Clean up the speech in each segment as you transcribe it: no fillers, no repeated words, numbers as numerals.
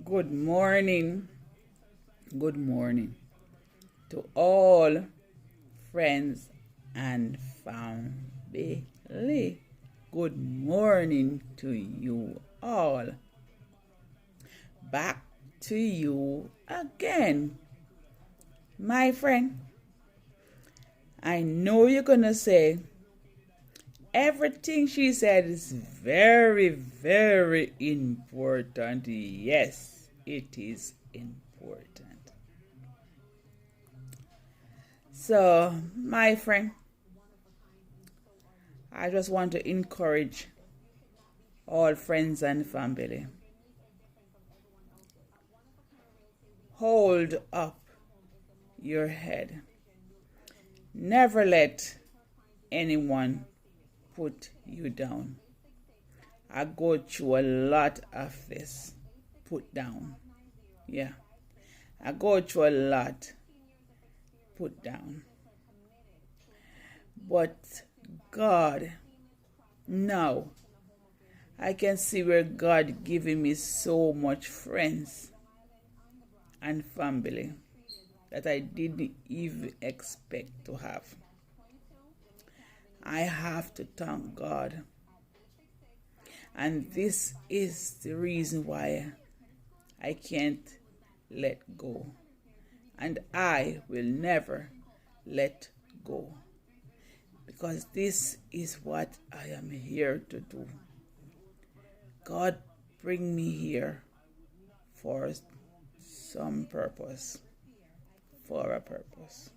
Good morning to all friends and family. Good morning to you all. Back to you again, my friend. I know you're gonna say everything she said is very, very important. Yes, it is important. So, my friend, I just want to encourage all friends and family. Hold up your head. Never let anyone put you down. I go through a lot of this. Put down. Yeah. I go through a lot. Put down. But God, now, I can see where God giving me so much friends and family that I didn't even expect to have. I have to thank God. And this is the reason why I can't let go. And I will never let go. Because this is what I am here to do. God bring me here for some purpose. For a purpose.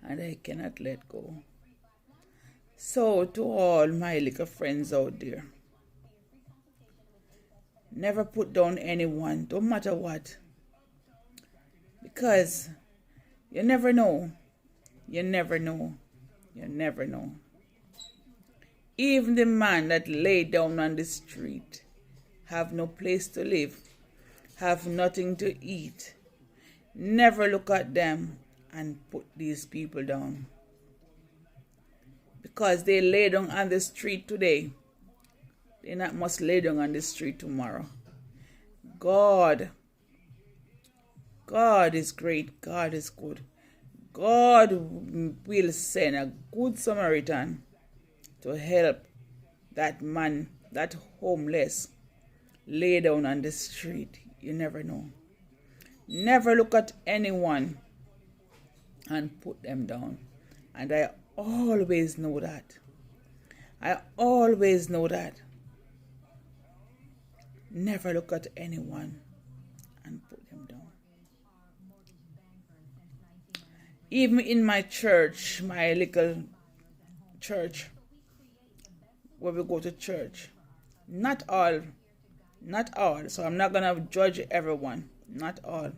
And I cannot let go. So to all my little friends out there, never put down anyone, don't matter what. Because you never know. You never know. You never know. Even the man that lay down on the street have no place to live, have nothing to eat. Never look at them and put these people down. Because they lay down on the street today, they not must lay down on the street tomorrow. God is great. God is good. God will send a good Samaritan to help that man, that homeless, lay down on the street. You never know. Never look at anyone and put them down. And I always know that. I always know that. Never look at anyone and put them down. Even in my church, my little church, where we go to church, not all, so I'm not going to judge everyone, not all.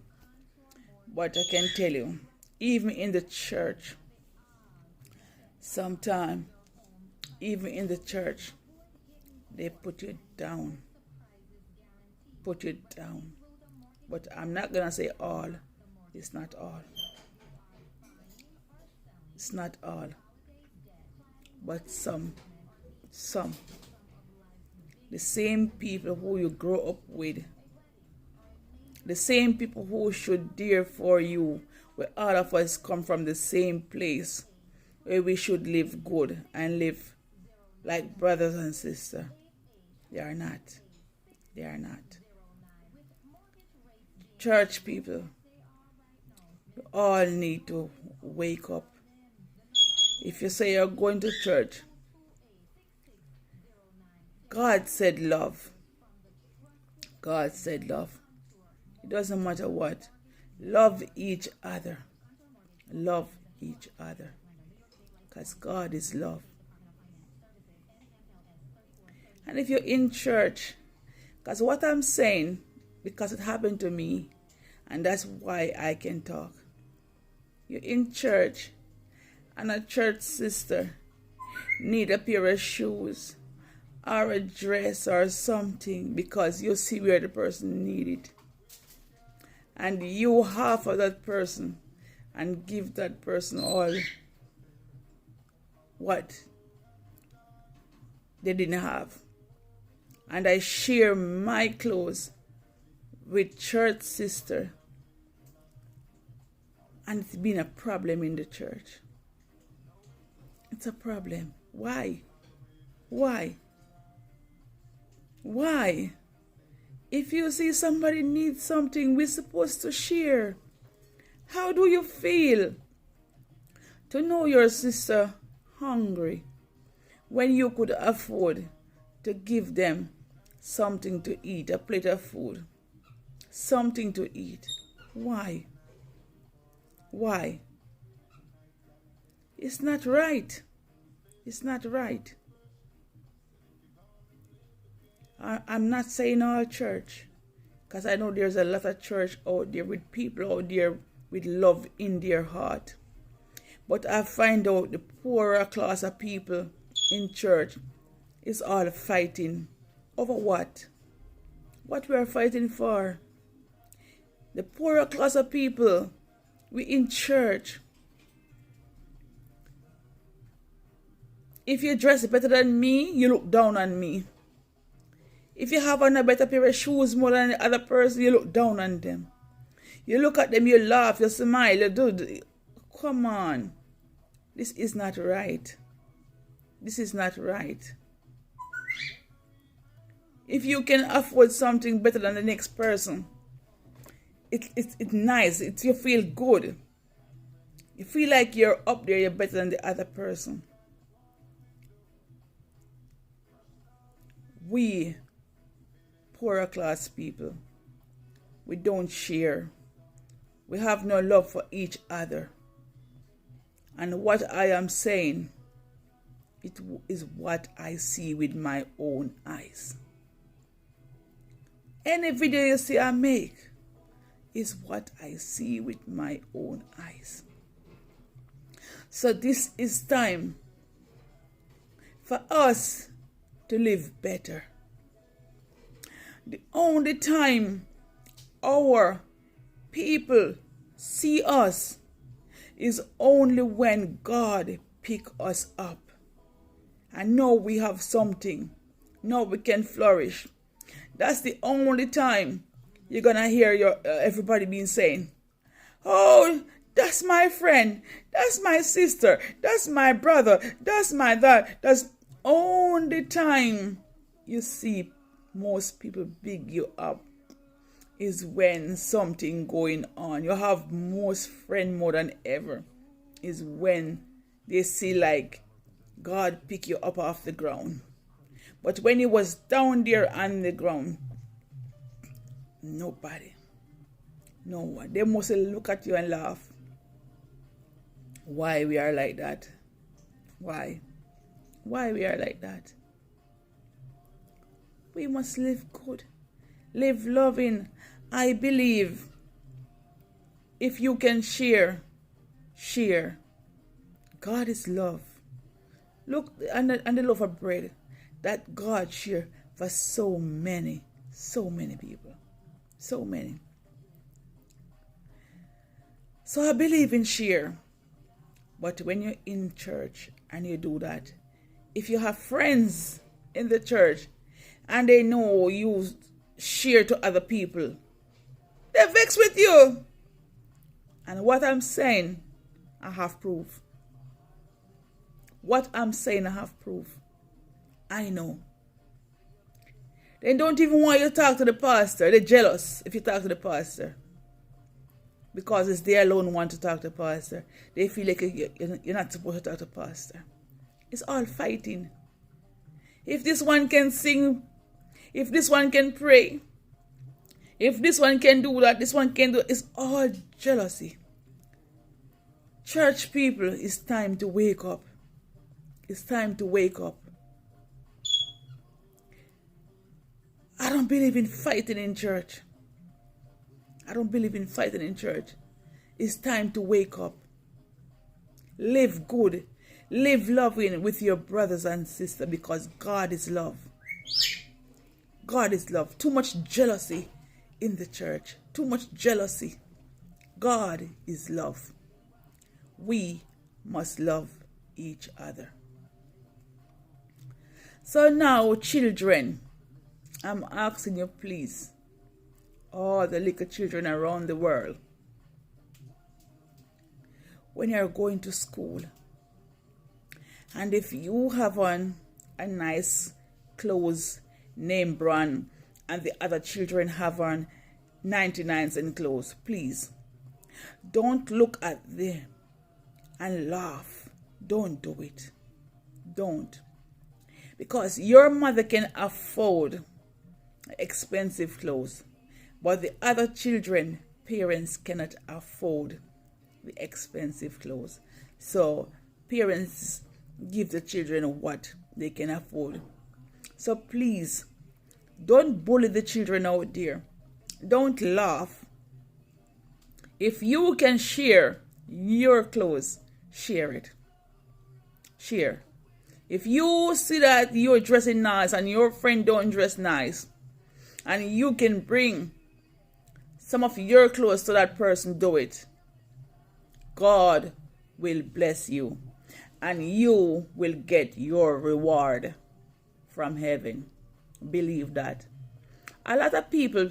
But I can tell you, even in the church, sometimes, even in the church, they put you down. Put you down. But I'm not going to say all. It's not all. It's not all. But some. The same people who you grow up with. The same people who should dare for you. Where all of us come from the same place. Where we should live good and live like brothers and sisters. They are not. They are not. Church people, you all need to wake up. If you say you're going to church, God said love. God said love. It doesn't matter what. Love each other. Love each other. Because God is love. And if you're in church, because what I'm saying, because it happened to me, and that's why I can talk. You're in church, and a church sister need a pair of shoes, or a dress, or something, because you see where the person need it. And you offer that person, and give that person all what they didn't have. And I share my clothes with church sister, and it's been a problem in the church. It's a problem. Why? Why? Why? If you see somebody needs something, we're supposed to share. How do you feel to know your sister hungry when you could afford to give them something to eat, a plate of food, something to eat? Why? Why? It's not right. It's not right. I'm not saying all church, because I know there's a lot of church out there with people out there with love in their heart. But I find out the poorer class of people in church is all fighting over what? What we are fighting for? The poorer class of people, we in church. If you dress better than me, you look down on me. If you have on a better pair of shoes more than the other person, you look down on them. You look at them, you laugh, you smile, you do. Come on. This is not right. This is not right. If you can afford something better than the next person, it's nice. You feel good. You feel like you're up there, you're better than the other person. We, poorer class people, we don't share. We have no love for each other. And what I am saying, it is what I see with my own eyes. Any video you see I make is what I see with my own eyes. So this is time for us to live better. The only time our people see us is only when God pick us up. And now we have something. Now we can flourish. That's the only time you're gonna hear everybody being saying, "Oh, that's my friend. That's my sister. That's my brother. That's my that." That's only time you see most people big you up is when something going on. You have most friend more than ever is when they see like God pick you up off the ground. But when he was down there on the ground, nobody, no one. They must look at you and laugh. Why we are like that? Why? Why we are like that? We must live good. Live loving. I believe if you can share. God is love. Look on the loaf of bread that God shared for so many people. So many. So I believe in share. But when you're in church and you do that, if you have friends in the church and they know you share to other people, they're vexed with you. And what I'm saying, I have proof. What I'm saying, I have proof. I know. They don't even want you to talk to the pastor. They're jealous if you talk to the pastor. Because it's they alone want to talk to the pastor. They feel like you're not supposed to talk to the pastor. It's all fighting. If this one can sing, if this one can pray, if this one can do that, this one can do it. It's all jealousy. Church people, it's time to wake up. It's time to wake up. I don't believe in fighting in church. I don't believe in fighting in church. It's time to wake up. Live good. Live loving with your brothers and sisters because God is love. God is love. Too much jealousy in the church. Too much jealousy. God is love. We must love each other. So now, children, I'm asking you please, all the little children around the world, when you're going to school, and if you have on a nice clothes name brand and the other children have on 99s in clothes, please don't look at them and laugh. Don't do it. Don't. Because your mother can afford expensive clothes, but the other children, parents cannot afford the expensive clothes. So parents give the children what they can afford. So please, don't bully the children out there. Don't laugh. If you can share your clothes, share it. Share. If you see that you're dressing nice and your friend don't dress nice, and you can bring some of your clothes to that person, do it. God will bless you, and you will get your reward from heaven. Believe that. A lot of people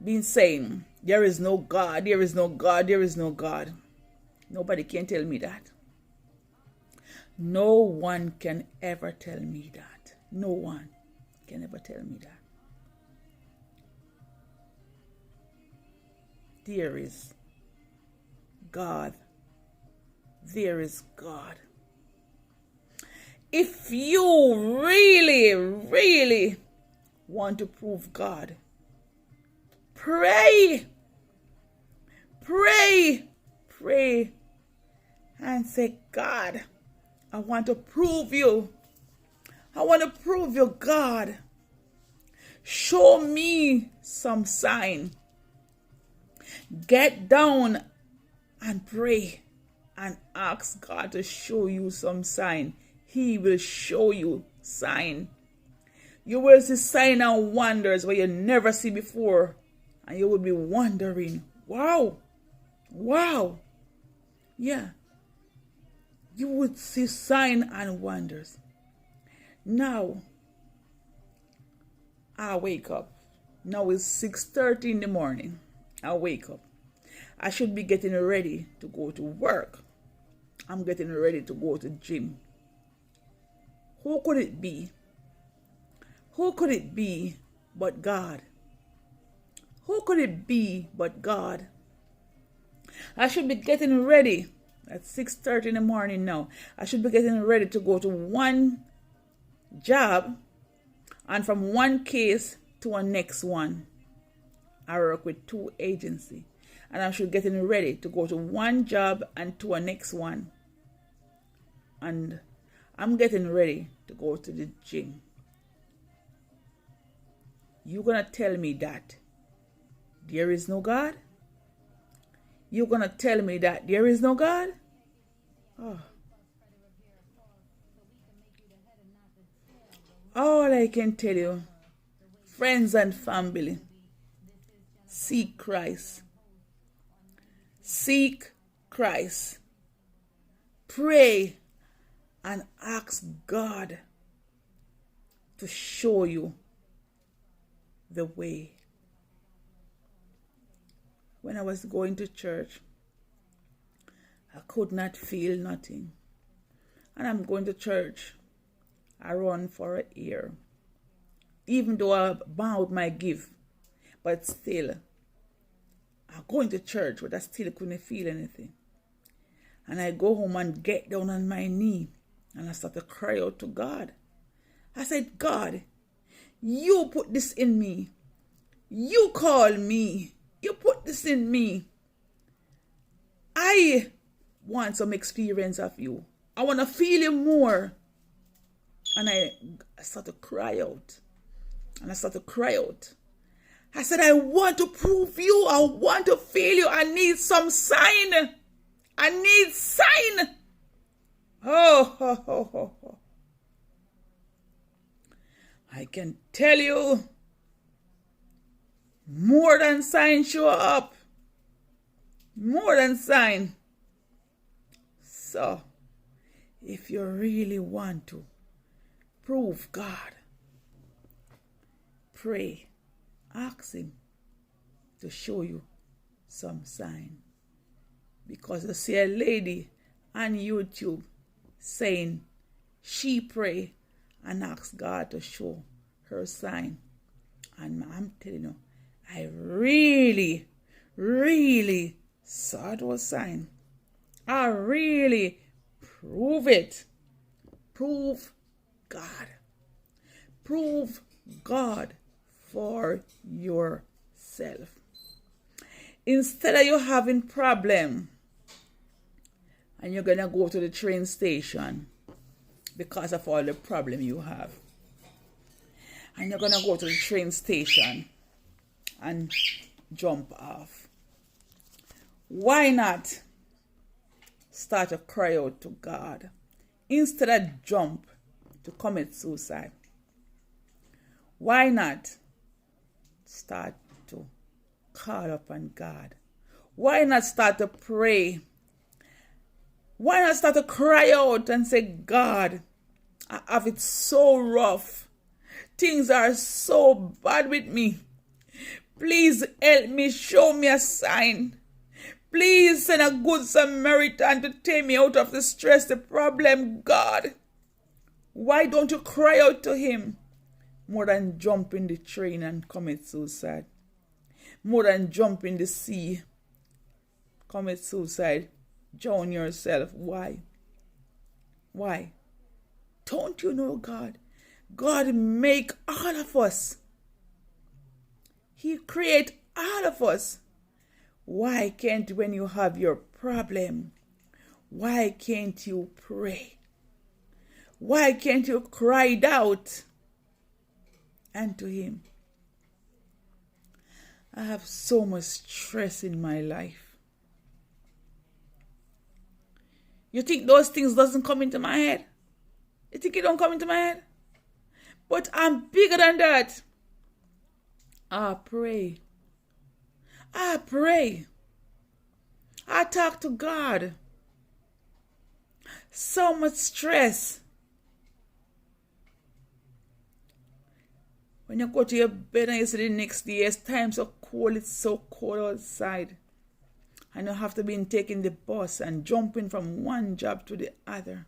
been saying, there is no God, there is no God, there is no God. Nobody can tell me that. No one can ever tell me that. No one can ever tell me that. There is God. There is God. If you really, really want to prove God, pray. Pray. Pray. And say, God, I want to prove you. I want to prove you, God. Show me some sign. Get down and pray and ask God to show you some sign. He will show you sign. You will see sign and wonders where you never see before. And you will be wondering, wow, wow. Yeah. You would see sign and wonders. Now, I wake up. Now it's 6:30 in the morning. I wake up. I should be getting ready to go to work. I'm getting ready to go to gym. Who could it be? Who could it be but God? Who could it be but God? I should be getting ready at 6:30 in the morning now. I should be getting ready to go to one job and from one case to a next one. I work with 2 agencies and I should be getting ready to go to one job and to a next one. And I'm getting ready to go to the gym. You're going to tell me that there is no God? You're going to tell me that there is no God? Oh. All I can tell you, friends and family, seek Christ. Seek Christ. Pray and ask God to show you the way. When I was going to church, I could not feel nothing. And I'm going to church. I run for a year. Even though I bowed my gift, but still, I'm going to church, but I still couldn't feel anything. And I go home and get down on my knee, and I start to cry out to God. I said, God, you put this in me. You call me. You put this in me. I want some experience of you. I want to feel you more. And I start to cry out. And I start to cry out. I said, I want to prove you. I want to feel you. I need some sign. I need sign. Oh. I can tell you, more than sign show up. More than sign. So, if you really want to prove God, pray. Ask Him. to show you some sign. Because you see a lady on YouTube saying she pray and ask God to show her sign. And I'm telling you, I really, really saw those signs. I really prove it. Prove God. Prove God for yourself. Instead of you having problem and you're going to go to the train station because of all the problem you have, and you're going to go to the train station and jump off, why not start to cry out to God instead of jump to commit suicide? Why not start to call upon God? Why not start to pray? Why not start to cry out and say, God, I have it so rough. Things are so bad with me. Please help me, show me a sign. Please send a good Samaritan to take me out of the stress, the problem, God. Why don't you cry out to him more than jump in the train and commit suicide? More than jump in the sea, commit suicide, drown yourself. Why? Why? Don't you know God? God make all of us. He create all of us. Why can't, when you have your problem, why can't you pray? Why can't you cry out unto him? I have so much stress in my life. You think those things doesn't come into my head? You think it don't come into my head? But I'm bigger than that. I pray. I pray. I talk to God. So much stress. When you go to your bed and you see the next day, it's time so cold, it's so cold outside. And you have to be taking the bus and jumping from one job to the other.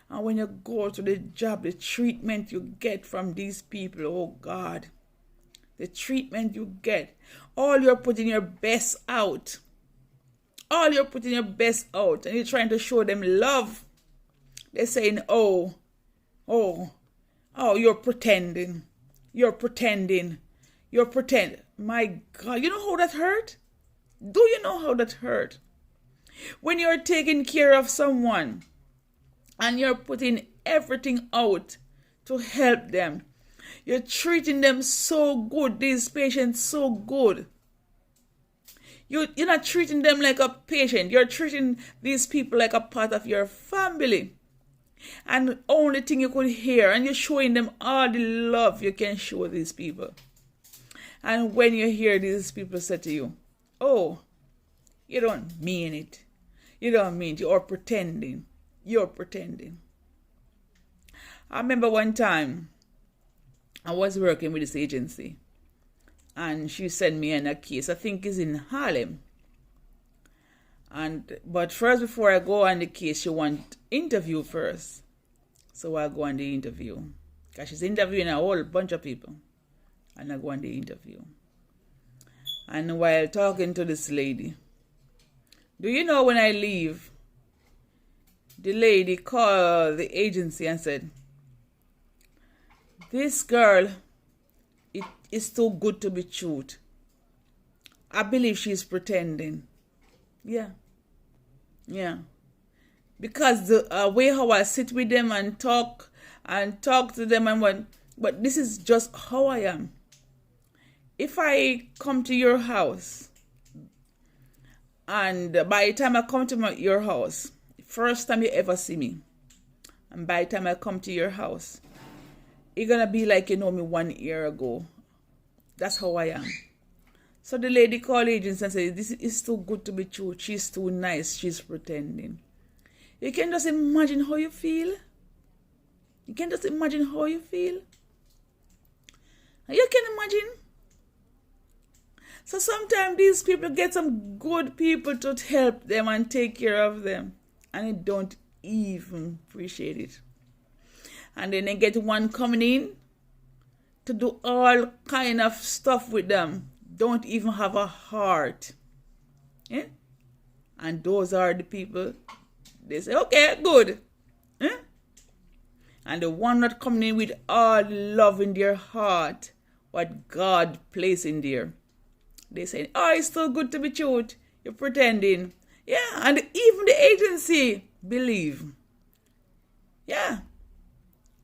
And when you go to the job, the treatment you get from these people, oh God, the treatment you get, all you're putting your best out. All you're putting your best out, and you're trying to show them love. They're saying, oh, you're pretending. You're pretending. You're pretending. My God, you know how that hurt? Do you know how that hurt? When you're taking care of someone and you're putting everything out to help them, you're treating them so good, these patients so good. You're not treating them like a patient. You're treating these people like a part of your family. And the only thing you could hear, and you're showing them all the love you can show these people. And when you hear these people say to you, oh, you don't mean it. You don't mean it. You're pretending. You're pretending. I remember one time I was working with this agency. And she sent me in a case, I think it's in Harlem. But first, before I go on the case, she want interview first. So I go on the interview. Because she's interviewing a whole bunch of people. And I go on the interview. And while talking to this lady, do you know when I leave, the lady called the agency and said, this girl, it's too good to be true. I believe she's pretending. Yeah. Because the way how I sit with them and talk to them but this is just how I am. If I come to your house, and by the time I come to your house, first time you ever see me, and by the time I come to your house, you're gonna be like you know me 1 year ago. That's how I am. So the lady called agents and said, this is too good to be true. She's too nice. She's pretending. You can just imagine how you feel. You can just imagine how you feel. You can imagine. So sometimes these people get some good people to help them and take care of them, and they don't even appreciate it. And then they get one coming in to do all kind of stuff with them, don't even have a heart. Yeah? And those are the people, they say, okay, good. Yeah? And the one not coming in with all love in their heart, what God placed in there, they say, oh, it's still good to be truth. You're pretending. Yeah, and even the agency believe. Yeah.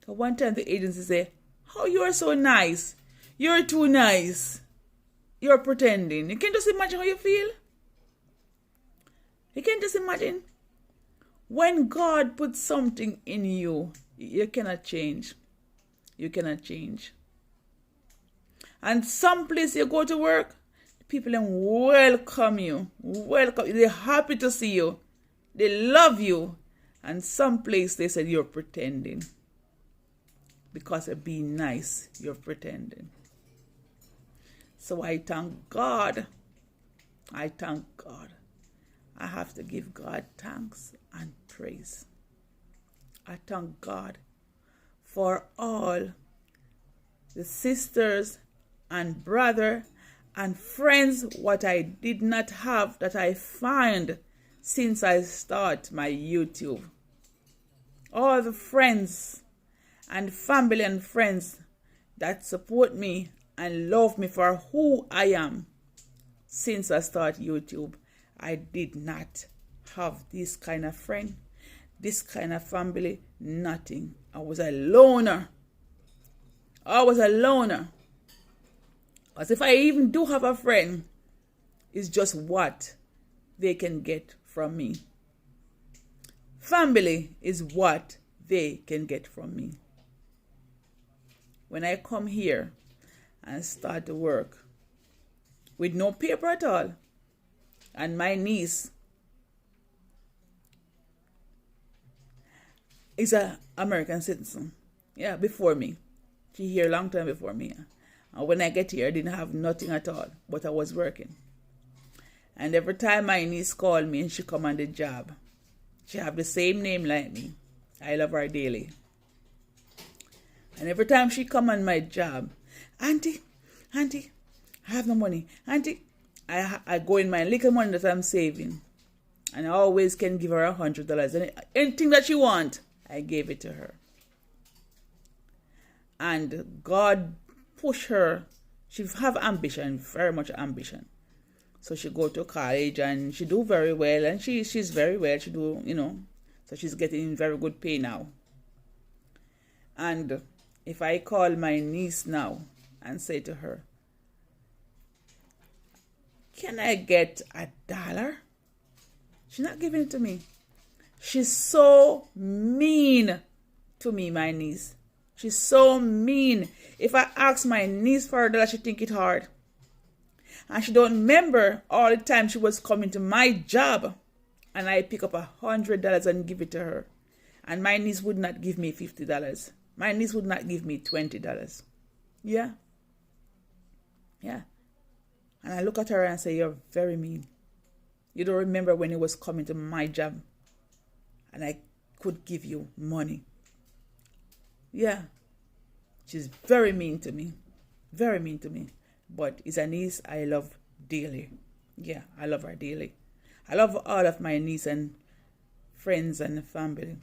So one time the agency say, oh, you are so nice. You're too nice. You're pretending. You can just imagine how you feel. You can just imagine. When God puts something in you, you cannot change. You cannot change. And some place you go to work, people then welcome you. Welcome. They're happy to see you. They love you. And some place they said you're pretending. Because of being nice, you're pretending. So I thank God. I thank God. I have to give God thanks and praise. I thank God for all the sisters and brother and friends what I did not have that I find since I start my YouTube. All the friends and family and friends that support me and love me for who I am since I start YouTube. I did not have this kind of friend, this kind of family, nothing. I was a loner. Because if I even do have a friend, it's just what they can get from me. Family is what they can get from me. When I come here and start to work with no paper at all, and my niece is an American citizen. Yeah, before me. She here a long time before me. And when I get here, I didn't have nothing at all, but I was working. And every time my niece called me and she come on the job, she have the same name like me. I love her daily. And every time she come on my job, Auntie, I have no money. Auntie, I go in my little money that I'm saving. And I always can give her $100. And anything that she want, I gave it to her. And God push her. She have ambition, very much ambition. So she go to college and she do very well. And she's very well. She do, so she's getting very good pay now. And if I call my niece now and say to her, can I get $1? She's not giving it to me. She's so mean to me, my niece. She's so mean. If I ask my niece for $1, she think it hard. And she don't remember all the time she was coming to my job and I pick up $100 and give it to her. And my niece would not give me $50. My niece would not give me $20. Yeah. Yeah. And I look at her and say, you're very mean. You don't remember when you was coming to my job and I could give you money. Yeah. She's very mean to me. Very mean to me. But it's a niece I love dearly. Yeah, I love her dearly. I love all of my niece and friends and family.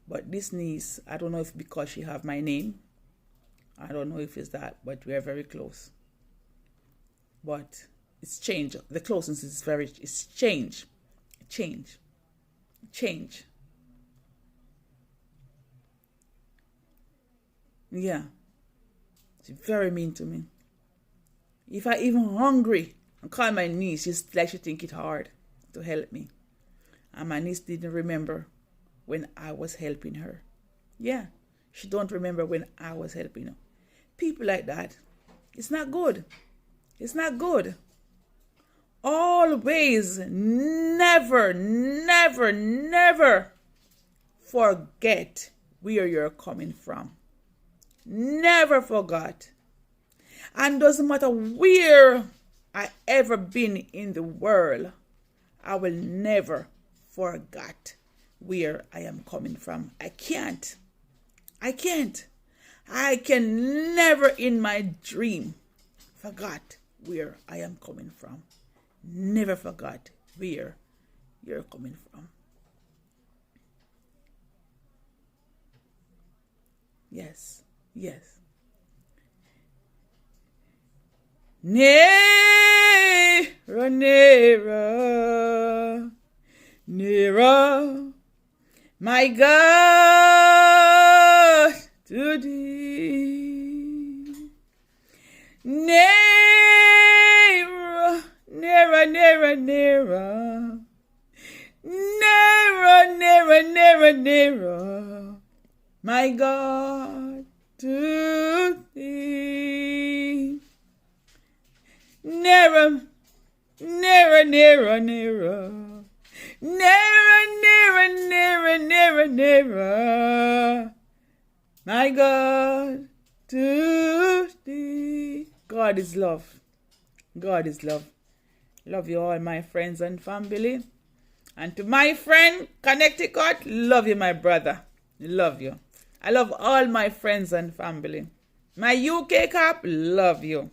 But this niece, I don't know if because she have my name. I don't know if it's that, but we are very close. But it's changed. The closeness is it's change. Change. Yeah. She's very mean to me. If I even hungry and call my niece, she's like she think it hard to help me. And my niece didn't remember when I was helping her. Yeah. She don't remember when I was helping her. People like that, it's not good. It's not good. Always, never forget where you're coming from. Never forget. And doesn't matter where I ever been in the world, I will never forget where I am coming from. I can't. I can never in my dream forget where I am coming from. Never forgot where you're coming from. Yes. Nearer, nearer, nearer, my God, to thee. Nearer, nearer, nearer, nearer, nearer, nearer, nearer, nearer, my God, to thee. Nearer, nearer, nearer, nearer, nearer, nearer, nearer, nearer, nearer, my God, to thee. God is love. God is love. Love you all, my friends and family. And to my friend, Connecticut, love you, my brother. Love you. I love all my friends and family. My UK cap, love you.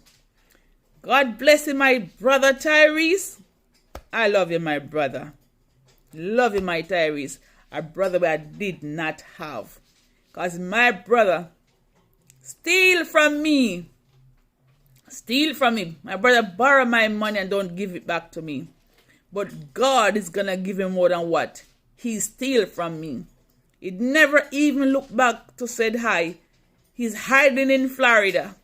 God bless you, my brother Tyrese. I love you, my brother. Love you, my Tyrese. A brother that I did not have. Because my brother steal from me. Steal from me. My brother borrow my money and don't give it back to me. But God is going to give him more than what he steal from me. He never even looked back to say hi. He's hiding in Florida.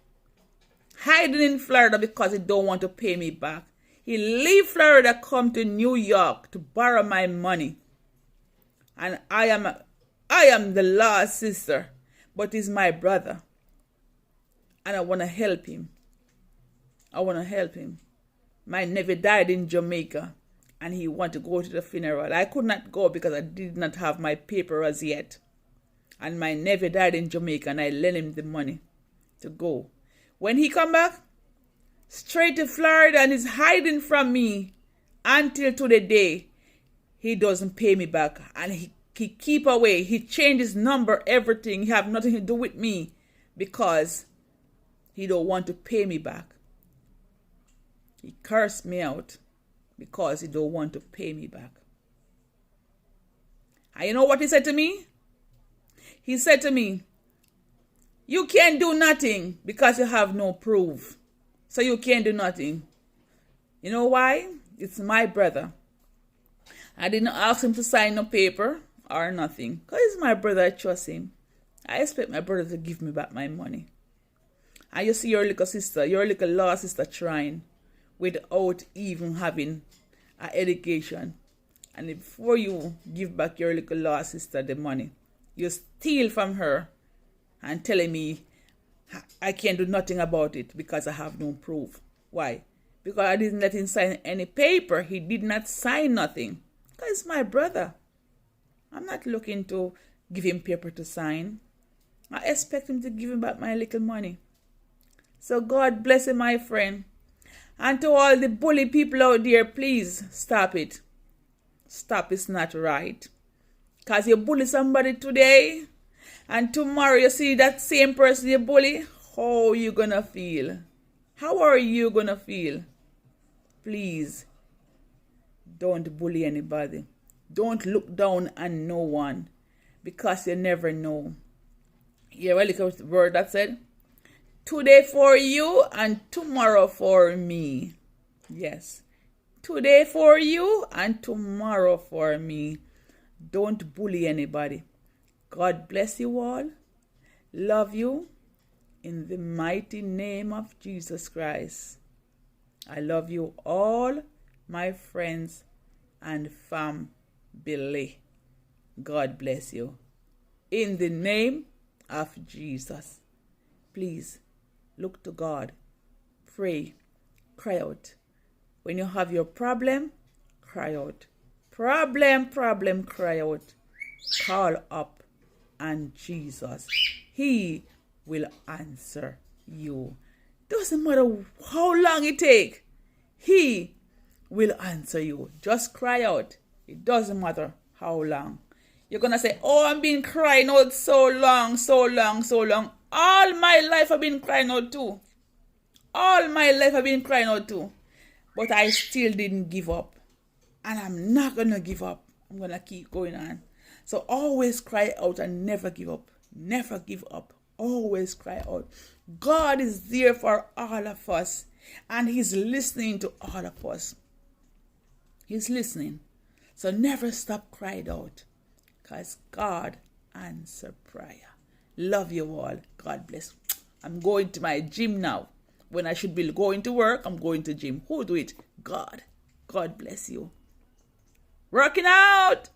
Hiding in Florida because he don't want to pay me back. He leave Florida, come to New York to borrow my money. And I am the last sister, but he's my brother. And I want to help him. My nephew died in Jamaica and he wanted to go to the funeral. I could not go because I did not have my paper as yet. And my nephew died in Jamaica and I lent him the money to go. When he come back, straight to Florida and is hiding from me until to the day he doesn't pay me back. And he keep away. He changed his number, everything. He have nothing to do with me because he don't want to pay me back. He cursed me out because he don't want to pay me back. And you know what he said to me? He said to me, you can't do nothing because you have no proof. So you can't do nothing. You know why? It's my brother. I didn't ask him to sign no paper or nothing. Because it's my brother, I trust him. I expect my brother to give me back my money. And you see your little sister, your little lost sister trying without even having an education. And before you give back your little lost sister the money, you steal from her and telling me I can't do nothing about it because I have no proof. Why? Because I didn't let him sign any paper. He did not sign nothing. Because it's my brother. I'm not looking to give him paper to sign. I expect him to give him back my little money. So God bless him, my friend. And to all the bully people out there, please stop it. Stop, it's not right. Because you bully somebody today, and tomorrow you see that same person you bully, how are you gonna feel? How are you gonna feel? Please, don't bully anybody. Don't look down on no one, because you never know. You hear a little word that said, today for you and tomorrow for me. Yes. Today for you and tomorrow for me. Don't bully anybody. God bless you all. Love you. In the mighty name of Jesus Christ. I love you all, my friends and family. God bless you. In the name of Jesus. Please look to God. Pray. Cry out. When you have your problem, cry out. Problem, cry out. Call up on Jesus. He will answer you. Doesn't matter how long it takes. He will answer you. Just cry out. It doesn't matter how long. You're going to say, oh, I've been crying out so long, so long, so long. All my life I've been crying out too. All my life I've been crying out too. But I still didn't give up. And I'm not going to give up. I'm going to keep going on. So always cry out and never give up. Never give up. Always cry out. God is there for all of us. And He's listening to all of us. He's listening. So never stop crying out. Because God answers prayer. Love you all. God bless. I'm going to my gym now. When I should be going to work, I'm going to gym. Who do it? God. God bless you. Working out.